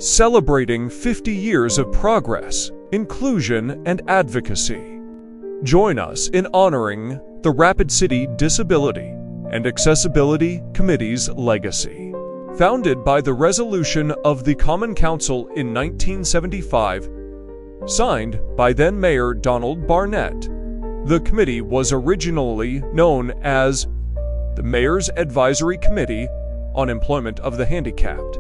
celebrating 50 years of progress, inclusion, and advocacy. Join us in honoring the Rapid City Disability and Accessibility Committee's legacy. Founded by the resolution of the Common Council in 1975, signed by then-Mayor Donald Barnett, the committee was originally known as the Mayor's Advisory Committee on Employment of the Handicapped.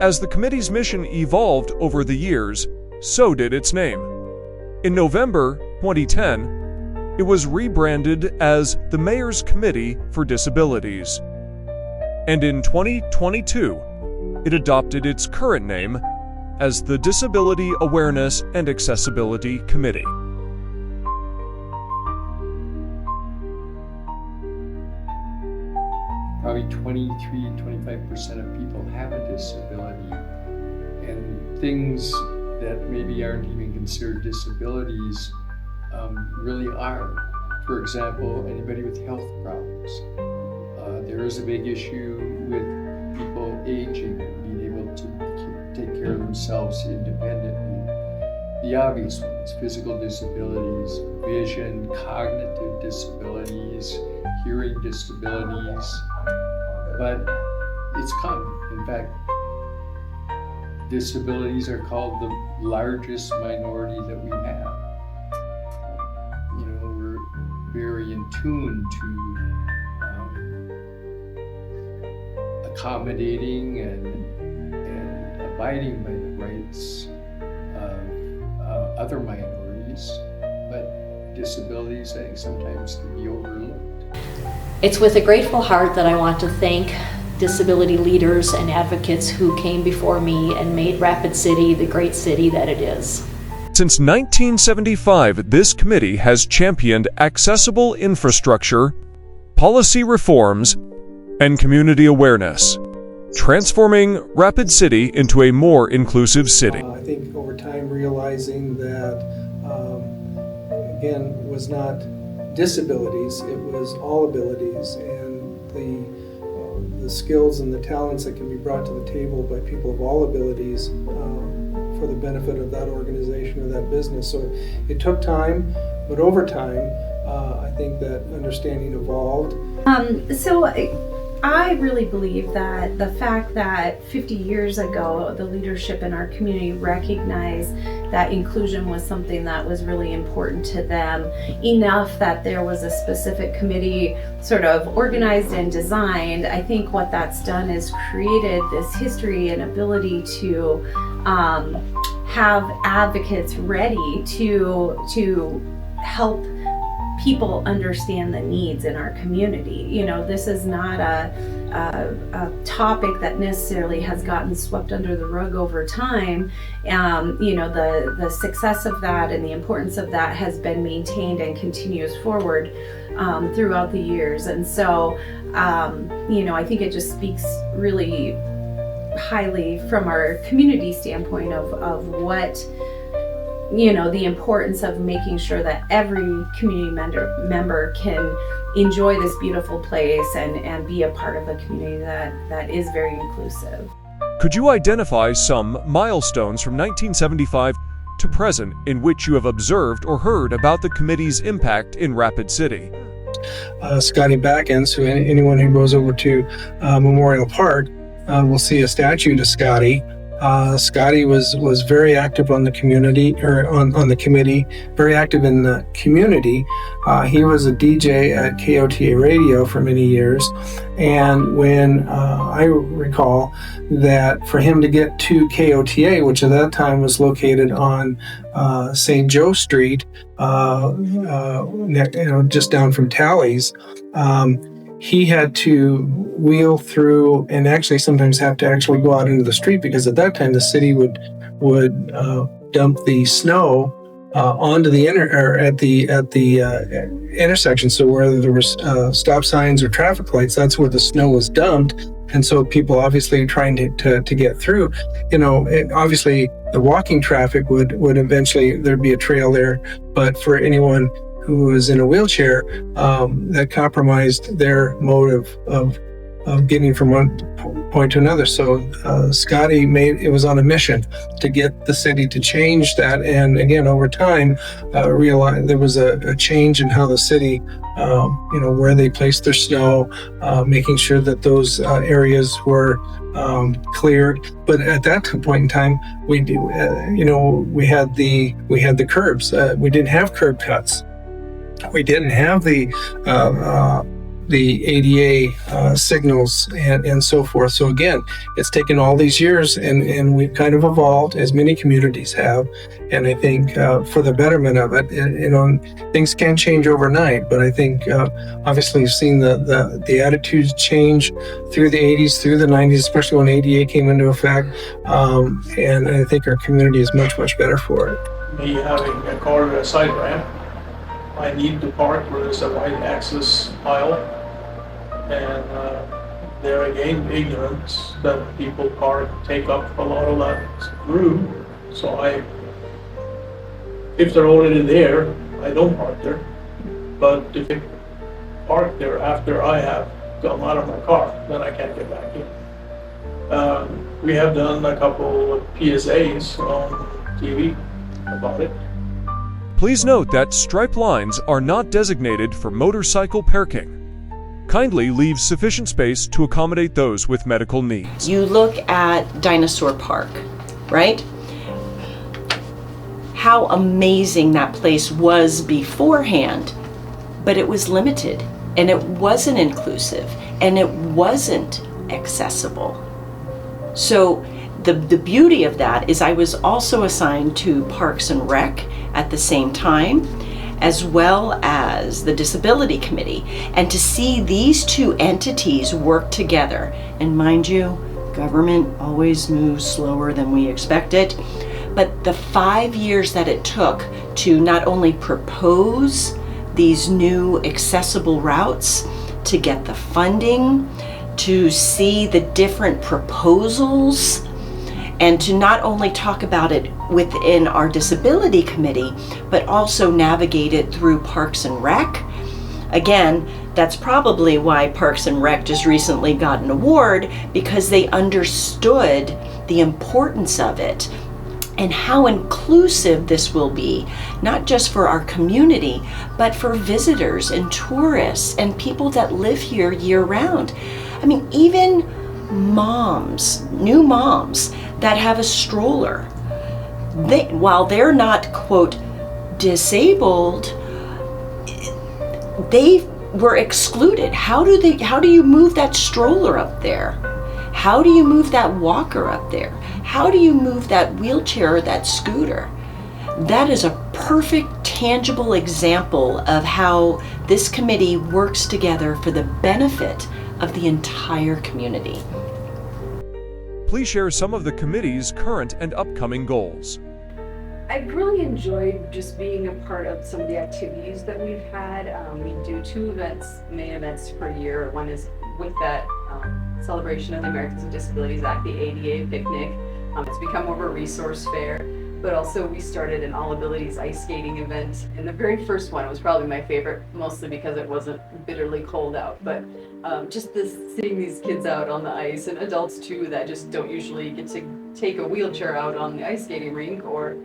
As the committee's mission evolved over the years, so did its name. In November 2010, it was rebranded as the Mayor's Committee for Disabilities. And in 2022, it adopted its current name as the Disability Awareness and Accessibility Committee. Probably 23-25% of people have a disability, and things that maybe aren't even considered disabilities really are. For example, anybody with health problems. There is a big issue with people aging and being able to take care of themselves independently. The obvious ones: physical disabilities, vision, cognitive disabilities, hearing disabilities. But it's common. In fact, disabilities are called the largest minority that we have. We're very in tune to accommodating and abiding by the rights of other minorities, but disabilities, I think, sometimes can be overlooked. It's with a grateful heart that I want to thank disability leaders and advocates who came before me and made Rapid City the great city that it is. Since 1975, this committee has championed accessible infrastructure, policy reforms, and community awareness, transforming Rapid City into a more inclusive city. I think over time realizing that, again, it was not disabilities, it was all abilities, and the skills and the talents that can be brought to the table by people of all abilities for the benefit of that organization or that business. So it took time, but over time, I think that understanding evolved. So I really believe that the fact that 50 years ago, the leadership in our community recognized that inclusion was something that was really important to them, enough that there was a specific committee sort of organized and designed. I think what that's done is created this history and ability to have advocates ready to help people understand the needs in our community. This is not a topic that necessarily has gotten swept under the rug over time. The success of that and the importance of that has been maintained and continues forward throughout the years. And so, I think it just speaks really highly from our community standpoint of what the importance of making sure that every community member can enjoy this beautiful place and be a part of a community that is very inclusive. Could you identify some milestones from 1975 to present in which you have observed or heard about the committee's impact in Rapid City? Scotty Backend, so anyone who goes over to Memorial Park will see a statue to Scotty. Scotty was very active on the community, or on the committee, very active in the community. He was a DJ at KOTA Radio for many years, and when I recall that for him to get to KOTA, which at that time was located on St. Joe Street, just down from Tally's, he had to wheel through and actually sometimes have to actually go out into the street, because at that time the city would dump the snow onto the intersection. So whether there was stop signs or traffic lights, that's where the snow was dumped. And so people obviously trying to get through, obviously the walking traffic would eventually, there'd be a trail there, but for anyone who was in a wheelchair, that compromised their mode of getting from one point to another. So Scotty it was on a mission to get the city to change that. And again, over time, realized there was a change in how the city, where they placed their snow, making sure that those areas were cleared. But at that point in time, we had the curbs. We didn't have curb cuts. We didn't have the ADA signals and so forth. So again, it's taken all these years, and we've kind of evolved, as many communities have. And I think for the betterment of it, things can change overnight. But I think obviously you've seen the attitudes change through the 80s, through the 90s, especially when ADA came into effect. And I think our community is much, much better for it. Me having a car with a side ramp, I need to park where there's a wide access aisle, and there again, ignorance that people park take up a lot of that room. So if they're already there, I don't park there. But if they park there after I have gone out of my car, then I can't get back in. We have done a couple of PSAs on TV about it. Please note that stripe lines are not designated for motorcycle parking. Kindly leave sufficient space to accommodate those with medical needs. You look at Dinosaur Park, right? How amazing that place was beforehand, but it was limited, and it wasn't inclusive, and it wasn't accessible. So the beauty of that is I was also assigned to Parks and Rec at the same time, as well as the Disability Committee. And to see these two entities work together, and mind you, government always moves slower than we expect it, but the 5 years that it took to not only propose these new accessible routes, to get the funding, to see the different proposals, and to not only talk about it within our Disability Committee, but also navigate it through Parks and Rec. Again, that's probably why Parks and Rec just recently got an award, because they understood the importance of it and how inclusive this will be, not just for our community, but for visitors and tourists and people that live here year round. I mean, even moms, new moms that have a stroller, while they're not, quote, disabled, they were excluded. How do you move that stroller up there? How do you move that walker up there? How do you move that wheelchair or that scooter? That is a perfect, tangible example of how this committee works together for the benefit of the entire community. Please share some of the committee's current and upcoming goals. I've really enjoyed just being a part of some of the activities that we've had. We do 2 events, main events per year. One is with that celebration of the Americans with Disabilities Act, the ADA picnic. It's become more of a resource fair, but also we started an All Abilities ice skating event. And the very first one was probably my favorite, mostly because it wasn't bitterly cold out, but just seeing these kids out on the ice, and adults too that just don't usually get to take a wheelchair out on the ice skating rink or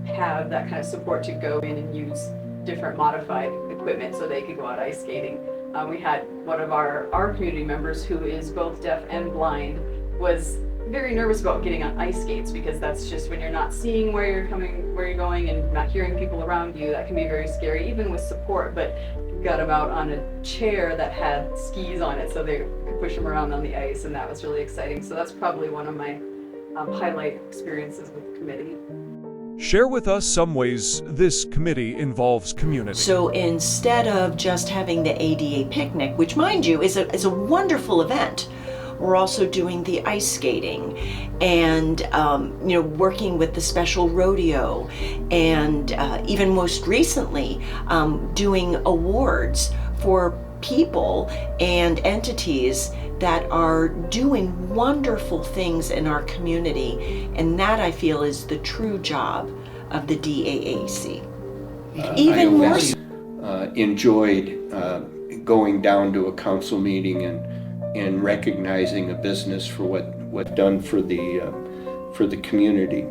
have that kind of support to go in and use different modified equipment so they could go out ice skating. We had one of our community members who is both deaf and blind was very nervous about getting on ice skates, because that's just when you're not seeing where you're going and not hearing people around you, that can be very scary, even with support. But got him out on a chair that had skis on it so they could push him around on the ice, and that was really exciting. So that's probably one of my highlight experiences with the committee. Share with us some ways this committee involves community. So instead of just having the ADA picnic, which mind you is a wonderful event, we're also doing the ice skating and working with the special rodeo, and even most recently doing awards for people and entities that are doing wonderful things in our community, and that I feel is the true job of the DAAC. Even more enjoyed going down to a council meeting and and recognizing a business for what done for the community.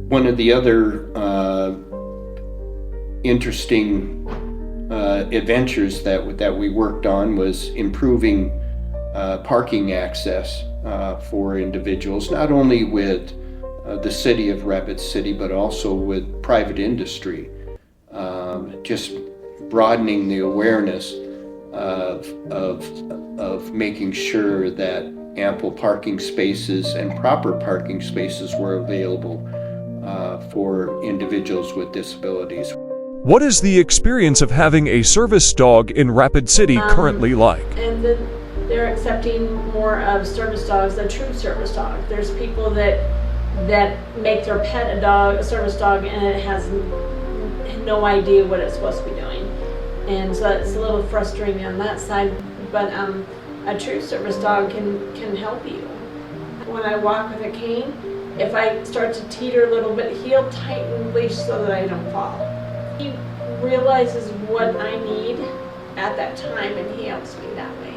One of the other interesting adventures that we worked on was improving parking access for individuals, not only with the city of Rapid City, but also with private industry. Just broadening the awareness of making sure that ample parking spaces and proper parking spaces were available for individuals with disabilities. What is the experience of having a service dog in Rapid City currently like? And then they're accepting more of service dogs, a true service dog. There's people that make their pet a service dog, and it has no idea what it's supposed to be doing. And so it's a little frustrating on that side, but a true service dog can help you. When I walk with a cane, if I start to teeter a little bit, he'll tighten the leash so that I don't fall. He realizes what I need at that time, and he helps me that way.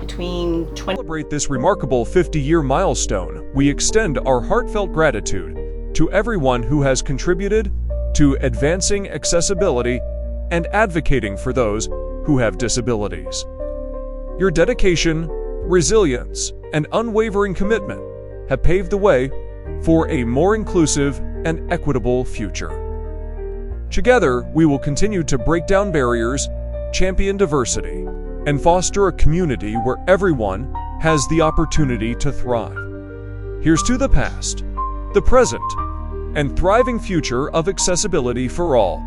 To celebrate this remarkable 50-year milestone, we extend our heartfelt gratitude to everyone who has contributed to advancing accessibility and advocating for those who have disabilities. Your dedication, resilience, and unwavering commitment have paved the way for a more inclusive and equitable future. Together, we will continue to break down barriers, champion diversity, and foster a community where everyone has the opportunity to thrive. Here's to the past, the present, and thriving future of accessibility for all.